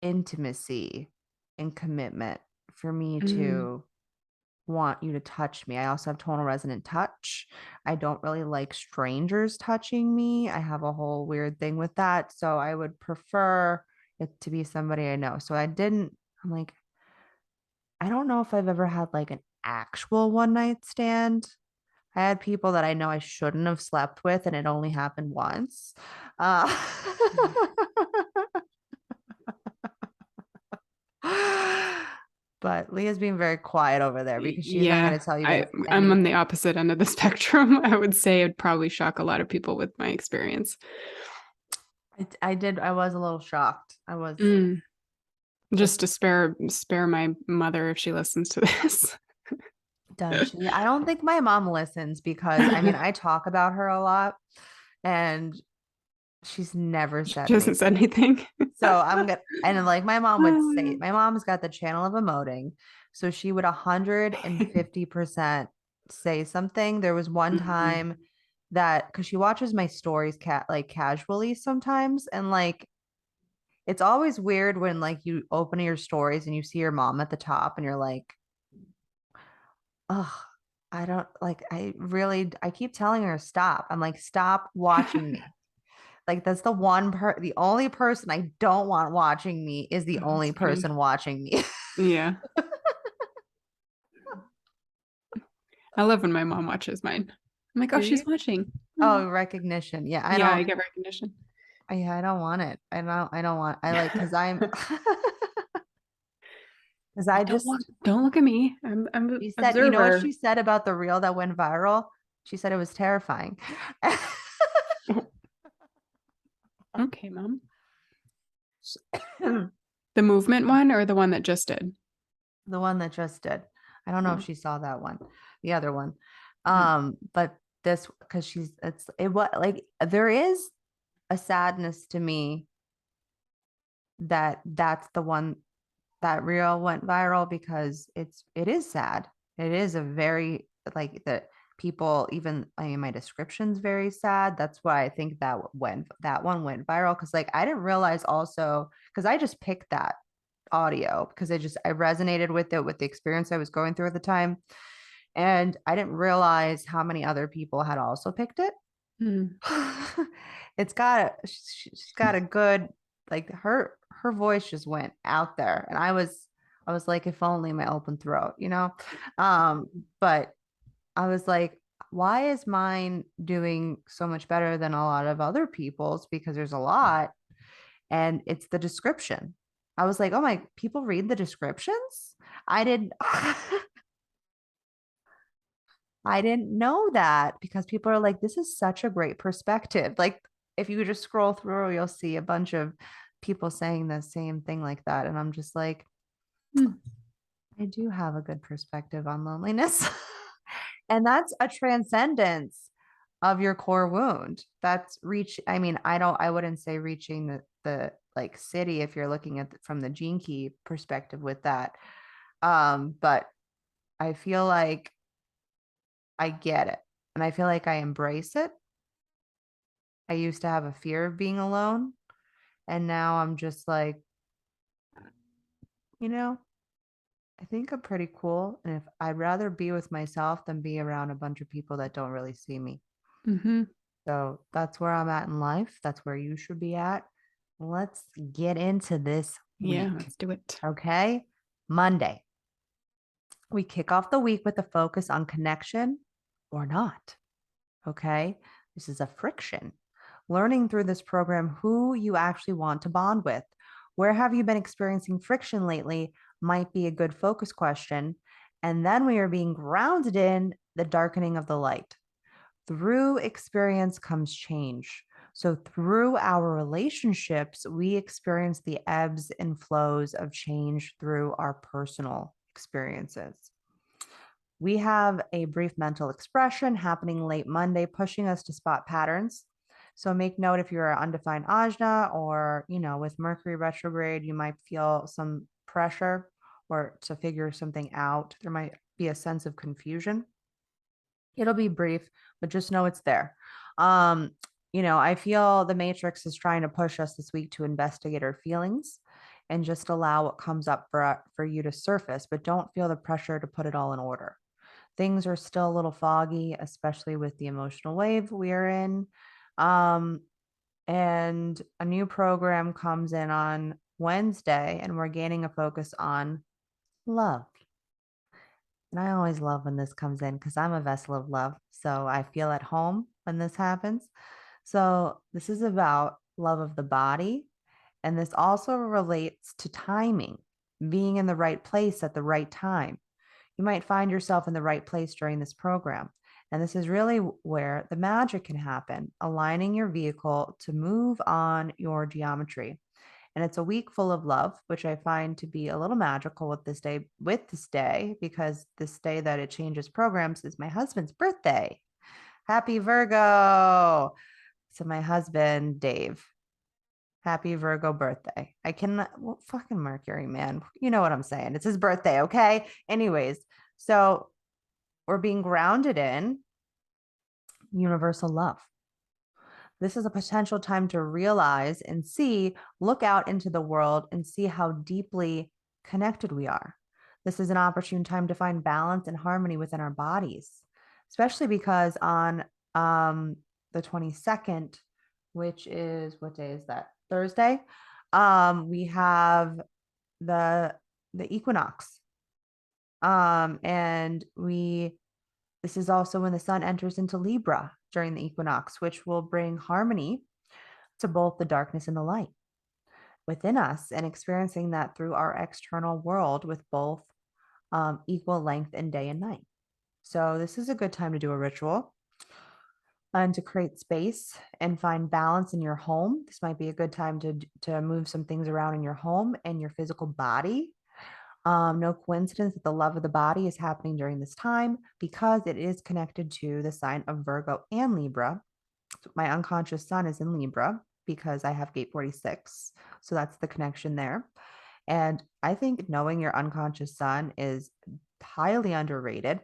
intimacy and commitment for me to want you to touch me. I also have tonal resonant touch. I don't really like strangers touching me. I have a whole weird thing with that. So I would prefer it to be somebody I know. I'm like, I don't know if I've ever had like an actual one night stand. I had people that I know I shouldn't have slept with, and it only happened once. Uh, but Leah's being very quiet over there because she's not going Yeah, to tell you guys I'm on anything. the opposite end of the spectrum. I would say it'd probably shock a lot of people with my experience. I did. I was a little shocked. I was Just to spare my mother if she listens to this. Does she? I don't think my mom listens because I mean, I talk about her a lot, and she's never She said hasn't said anything. anything. So I'm gonna, and like my mom would say, my mom's got the channel of emoting. So she would 150% say something. There was one time that, because she watches my stories like casually sometimes, and like it's always weird when like you open your stories and you see your mom at the top and you're like, oh, I don't like, I keep telling her stop. I'm like, stop watching me. Like that's the only person I don't want watching me is the Oh, only that's funny. person watching me. Yeah. I love when my mom watches mine. I'm like, oh, Do you? she's watching. Oh, recognition. Yeah, Yeah, I get recognition. I don't want it. I don't want, I like, cause I'm, cause I Like, just, don't look at me. I'm an she said, you know what observer. she said about the reel that went viral? She said it was terrifying. Okay, mom. The movement one or the one that just did? The one that just did. I don't know if Oh. she saw that one, the other one. Mm. But this, because it was like, there is a sadness to me that that's the one that reel went viral, because it is sad. It is a very, like, that people, even, I mean, my description's very sad. That's why I think that one went viral, because like I didn't realize also, because I just picked that audio because I resonated with it, with the experience I was going through at the time, and I didn't realize how many other people had also picked it. Mm. She's got a good, like, her voice just went out there, and I was like, if only my open throat, you know. But I was like, why is mine doing so much better than a lot of other people's? Because there's a lot, and it's the description. I was like, oh my, people read the descriptions. I didn't I didn't know that, because people are like, this is such a great perspective. Like, if you just scroll through, you'll see a bunch of people saying the same thing like that. And I'm just like, Mm. I do have a good perspective on loneliness. And that's a transcendence of your core wound. I mean, I wouldn't say reaching the like city if you're looking at from the gene key perspective with that. But I feel like I get it. And I feel like I embrace it. I used to have a fear of being alone. And now I'm just like, you know, I think I'm pretty cool. And if I'd rather be with myself than be around a bunch of people that don't really see me. Mm-hmm. So that's where I'm at in life. That's where you should be at. Let's get into this Yeah, week. let's do it. Okay. Monday, we kick off the week with a focus on connection or not. Okay. This is a friction. Learning through this program who you actually want to bond with. Where have you been experiencing friction lately? Might be a good focus question. And then we are being grounded in the darkening of the light. Through experience comes change. So, through our relationships, we experience the ebbs and flows of change through our personal experiences. We have a brief mental expression happening late Monday, pushing us to spot patterns. So make note if you're undefined ajna or, with Mercury retrograde, you might feel some pressure or to figure something out. There might be a sense of confusion. It'll be brief, but just know it's there. I feel the matrix is trying to push us this week to investigate our feelings and just allow what comes up for you to surface, but don't feel the pressure to put it all in order. Things are still a little foggy, especially with the emotional wave we are in. Um, and a new program comes in on Wednesday, and we're gaining a focus on love. And I always love when this comes in because I'm a vessel of love. So I feel at home when this happens. So this is about love of the body. And this also relates to timing, being in the right place at the right time. You might find yourself in the right place during this program. And this is really where the magic can happen, aligning your vehicle to move on your geometry. And it's a week full of love, which I find to be a little magical with this day, because this day that it changes programs is my husband's birthday. Happy Virgo. So my husband, Dave, happy Virgo birthday. I cannot, well, fucking Mercury, man. You know what I'm saying. It's his birthday, okay? Anyways, so we're being grounded in universal love. This is a potential time to realize and look out into the world and see how deeply connected we are. This is an opportune time to find balance and harmony within our bodies, especially because on the 22nd, which is, what day is that? Thursday. We have the equinox. And this is also when the sun enters into Libra during the equinox, which will bring harmony to both the darkness and the light within us, and experiencing that through our external world with both equal length in day and night. So this is a good time to do a ritual and to create space and find balance in your home. This might be a good time to move some things around in your home and your physical body. No coincidence that the love of the body is happening during this time because it is connected to the sign of Virgo and Libra. So my unconscious sun is in Libra because I have gate 46. So that's the connection there. And I think knowing your unconscious sun is highly underrated.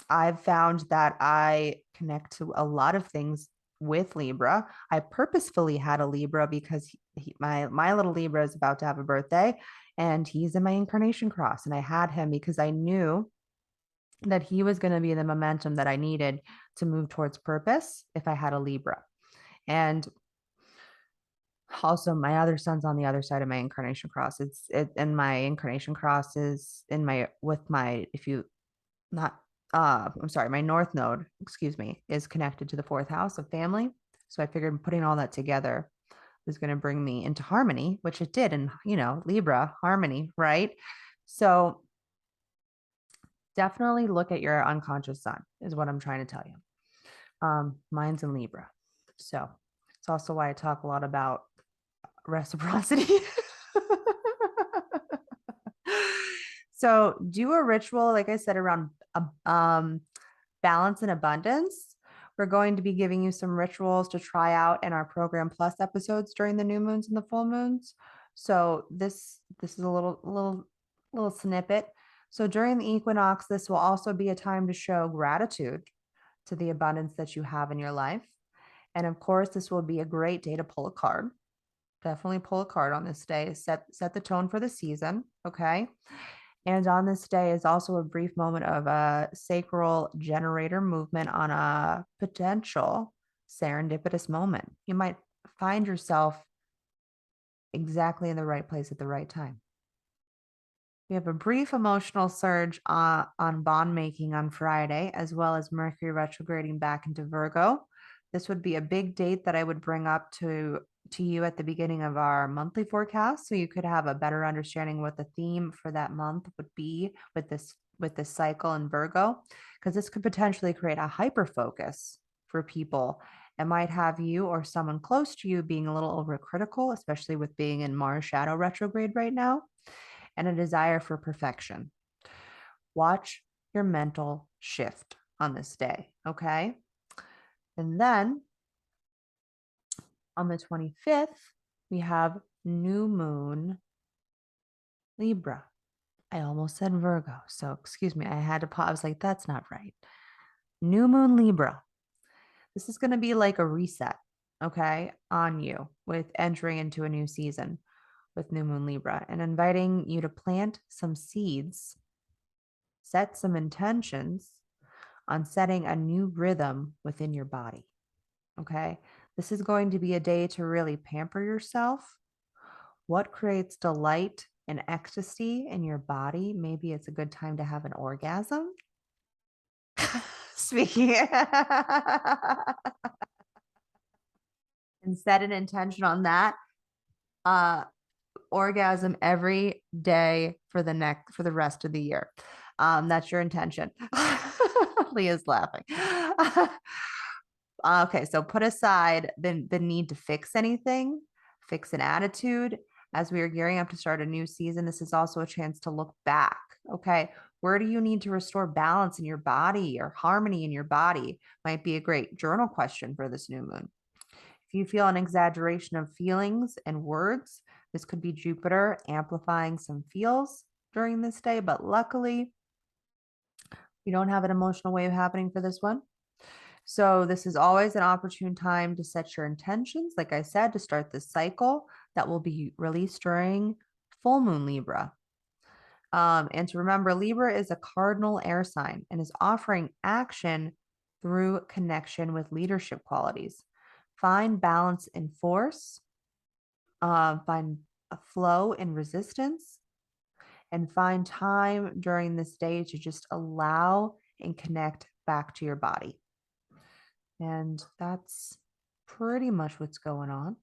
I've found that I connect to a lot of things with Libra. I purposefully had a Libra because my little Libra is about to have a birthday, and he's in my incarnation cross. And I had him because I knew that he was going to be the momentum that I needed to move towards purpose if I had a Libra. And also my other son's on the other side of my incarnation cross. And my incarnation cross is in my with my if you not I'm sorry, my north node, excuse me, is connected to the fourth house of family. So I figured putting all that together was going to bring me into harmony, which it did. And, Libra, harmony, right? So definitely look at your unconscious sun, is what I'm trying to tell you. Mine's in Libra. So it's also why I talk a lot about reciprocity. So do a ritual, like I said, around balance and abundance. We're going to be giving you some rituals to try out in our Program Plus episodes during the new moons and the full moons. So this is a little snippet. So during the equinox, this will also be a time to show gratitude to the abundance that you have in your life. And of course, this will be a great day to pull a card. Definitely pull a card on this day. Set the tone for the season. Okay. And on this day is also a brief moment of a sacral generator movement on a potential serendipitous moment. You might find yourself exactly in the right place at the right time. We have a brief emotional surge on bond making on Friday, as well as Mercury retrograding back into Virgo. This would be a big date that I would bring up to you at the beginning of our monthly forecast, so you could have a better understanding what the theme for that month would be with this cycle in Virgo, because this could potentially create a hyper focus for people. It might have you or someone close to you being a little overcritical, especially with being in Mars shadow retrograde right now, and a desire for perfection. Watch your mental shift on this day, okay? And then on the 25th, we have new moon Libra. I almost said Virgo, so excuse me. I had to pause. I was like, that's not right. New moon Libra. This is going to be like a reset, okay, on you with entering into a new season with new moon Libra and inviting you to plant some seeds, set some intentions on setting a new rhythm within your body. Okay. This is going to be a day to really pamper yourself. What creates delight and ecstasy in your body? Maybe it's a good time to have an orgasm. Speaking and set an intention on that. Orgasm every day for the rest of the year. That's your intention. Leah's laughing. Okay, so put aside the need to fix anything, fix an attitude. As we are gearing up to start a new season, this is also a chance to look back. Okay, where do you need to restore balance in your body or harmony in your body? Might be a great journal question for this new moon. If you feel an exaggeration of feelings and words, this could be Jupiter amplifying some feels during this day, but luckily, we don't have an emotional wave happening for this one. So this is always an opportune time to set your intentions, like I said, to start this cycle that will be released during full moon Libra. And to remember, Libra is a cardinal air sign and is offering action through connection with leadership qualities. Find balance in force, find a flow in resistance, and find time during this day to just allow and connect back to your body. And that's pretty much what's going on.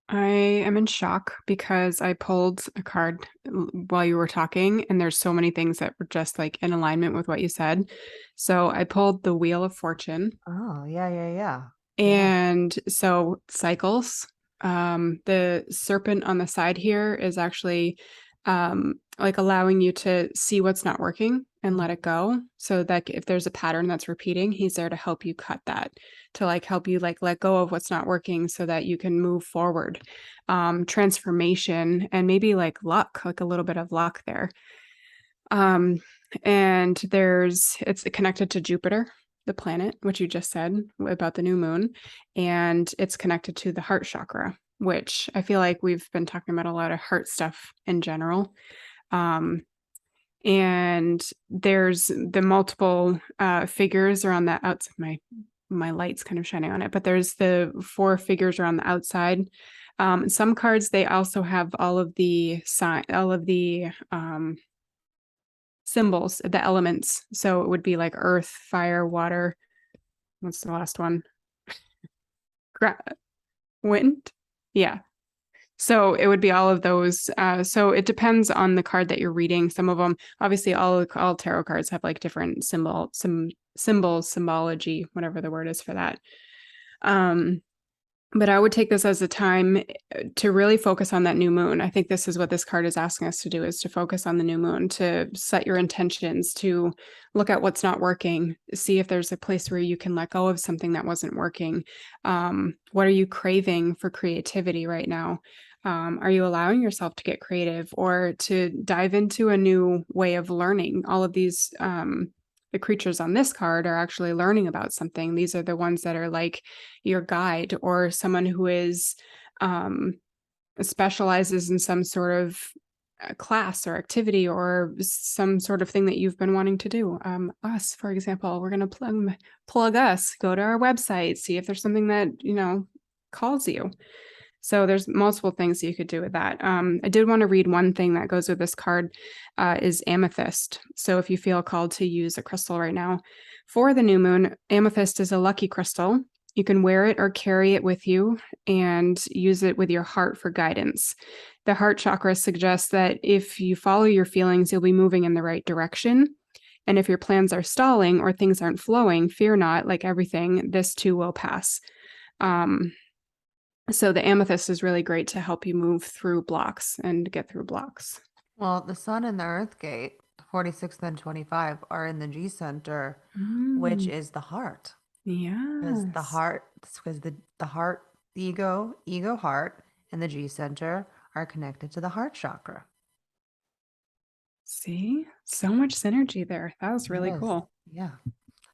I am in shock because I pulled a card while you were talking, and there's so many things that were just like in alignment with what you said. So I pulled the Wheel of Fortune. Oh, yeah. And so cycles. The serpent on the side here is actually like allowing you to see what's not working and let it go, so that if there's a pattern that's repeating, he's there to help you cut that, to like help you like let go of what's not working so that you can move forward. Transformation and maybe like luck, like a little bit of luck there. And it's connected to Jupiter, the planet, which you just said about the new moon, and it's connected to the heart chakra, which I feel like we've been talking about a lot of heart stuff in general. And there's the multiple figures around the outside. My light's kind of shining on it, but there's the 4 figures around the outside. Some cards, they also have all of the symbols, the elements. So it would be like earth, fire, water. What's the last one? Wind. Yeah. So it would be all of those. So it depends on the card that you're reading. Some of them, obviously, all tarot cards have like different symbols, symbology, whatever the word is for that. But I would take this as a time to really focus on that new moon. I think this is what this card is asking us to do, is to focus on the new moon, to set your intentions, to look at what's not working, see if there's a place where you can let go of something that wasn't working. What are you craving for creativity right now? Are you allowing yourself to get creative or to dive into a new way of learning? All of these the creatures on this card are actually learning about something. These are the ones that are like your guide or someone who is specializes in some sort of class or activity or some sort of thing that you've been wanting to do. Us, for example, we're going to plug us, go to our website, see if there's something that, calls you. So there's multiple things you could do with that. I did want to read one thing that goes with this card is amethyst. So if you feel called to use a crystal right now for the new moon, amethyst is a lucky crystal. You can wear it or carry it with you and use it with your heart for guidance. The heart chakra suggests that if you follow your feelings, you'll be moving in the right direction. And if your plans are stalling or things aren't flowing, fear not, like everything, this too will pass. So the amethyst is really great to help you move through blocks and get through blocks. Well, the sun and the earth gate, 46th and 25, are in the G center, which is the heart. Because the Yes. heart, because the heart, ego, heart, and the G center are connected to the heart chakra. See? So much synergy there. That was really cool. Yeah.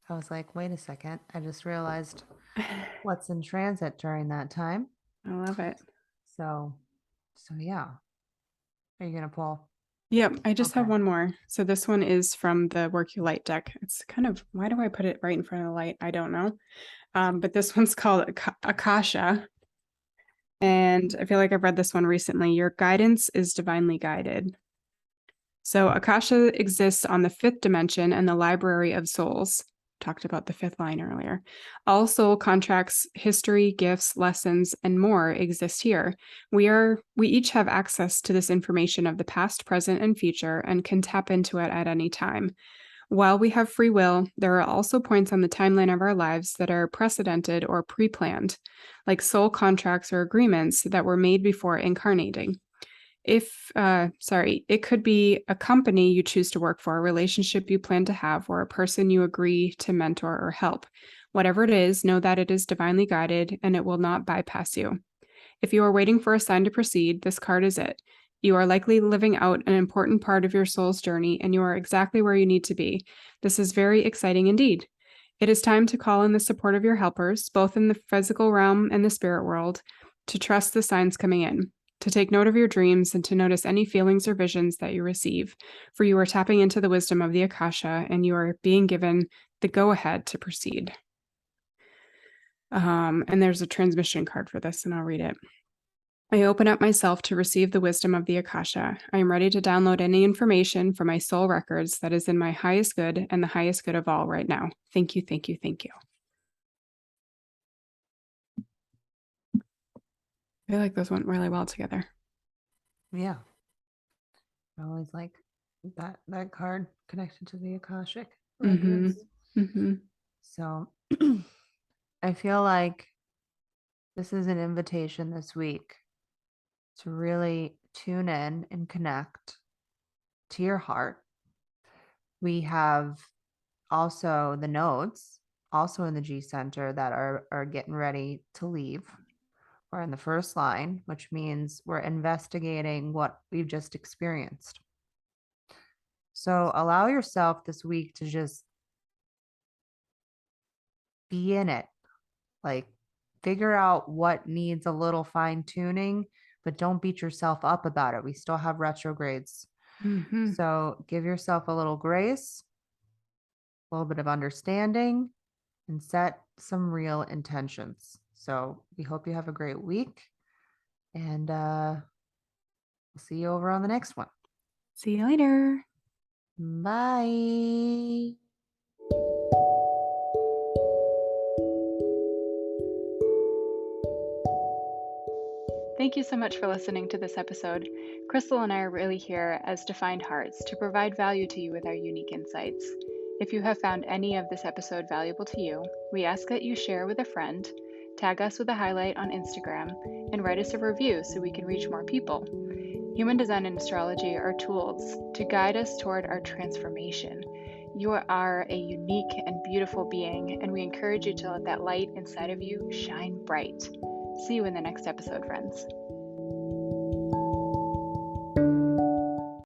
I was like, wait a second. I just realized what's in transit during that time. I love it. So yeah. Are you going to pull? Yep, I just have one more. So this one is from the Work Your Light deck. It's kind of, why do I put it right in front of the light? I don't know. But this one's called Akasha. And I feel like I've read this one recently. Your guidance is divinely guided. So Akasha exists on the fifth dimension and the library of souls. Talked about the fifth line earlier. All soul contracts, history, gifts, lessons, and more exist here. We each have access to this information of the past, present, and future and can tap into it at any time. While we have free will, there are also points on the timeline of our lives that are precedented or pre-planned, like soul contracts or agreements that were made before incarnating. It could be a company you choose to work for, a relationship you plan to have, or a person you agree to mentor or help. Whatever it is, know that it is divinely guided and it will not bypass you. If you are waiting for a sign to proceed, this card is it. You are likely living out an important part of your soul's journey, and you are exactly where you need to be. This is very exciting indeed. It is time to call in the support of your helpers, both in the physical realm and the spirit world, to trust the signs coming in, to take note of your dreams, and to notice any feelings or visions that you receive, for you are tapping into the wisdom of the Akasha, and you are being given the go-ahead to proceed. And there's a transmission card for this, and I'll read it. I open up myself to receive the wisdom of the Akasha. I am ready to download any information from my soul records that is in my highest good and the highest good of all right now. Thank you, thank you, thank you. I feel like those went really well together. Yeah. I always like that card connected to the Akashic records. So I feel like this is an invitation this week to really tune in and connect to your heart. We have also the nodes, also in the G center, that are getting ready to leave. We're in the first line, which means we're investigating what we've just experienced. So allow yourself this week to just be in it. Like, figure out what needs a little fine tuning, but don't beat yourself up about it. We still have retrogrades. So give yourself a little grace, a little bit of understanding, and set some real intentions. So we hope you have a great week, and we'll see you over on the next one. See you later. Bye. Thank you so much for listening to this episode. Krystle and I are really here as defined hearts to provide value to you with our unique insights. If you have found any of this episode valuable to you, we ask that you share with a friend, tag us with a highlight on Instagram, and write us a review so we can reach more people. Human design and astrology are tools to guide us toward our transformation. You are a unique and beautiful being, and we encourage you to let that light inside of you shine bright. See you in the next episode, friends.